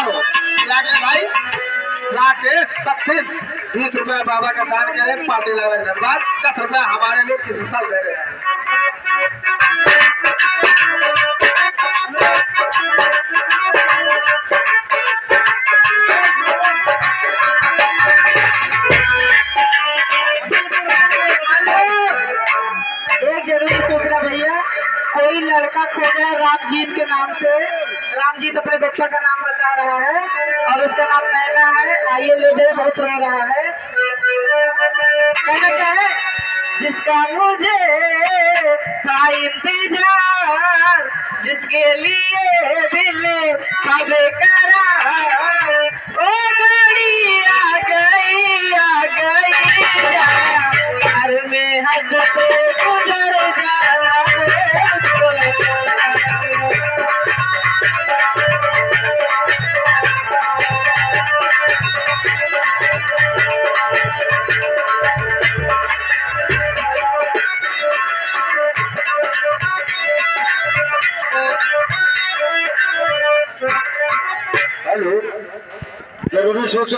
चलो लाके भाई लाके सबसे 20 रुपए बाबा का दान करे। पार्टी लगा धन्यवाद। 10 रुपए हमारे लिए किसी साल दे रहे हैं। कोई लड़का खोजा है रामजीत के नाम से। रामजीत अपने बच्चा का नाम बता रहा है और उसका नाम नैना है। आइए ले जाए, बहुत रो रहा है। कहना क्या है? जिसका मुझे था इंतजार, जिसके लिए दिल का बेकरार, ओ घड़ी आ गई यार में हद पे गुजर जाना हेलो जरूरी सोच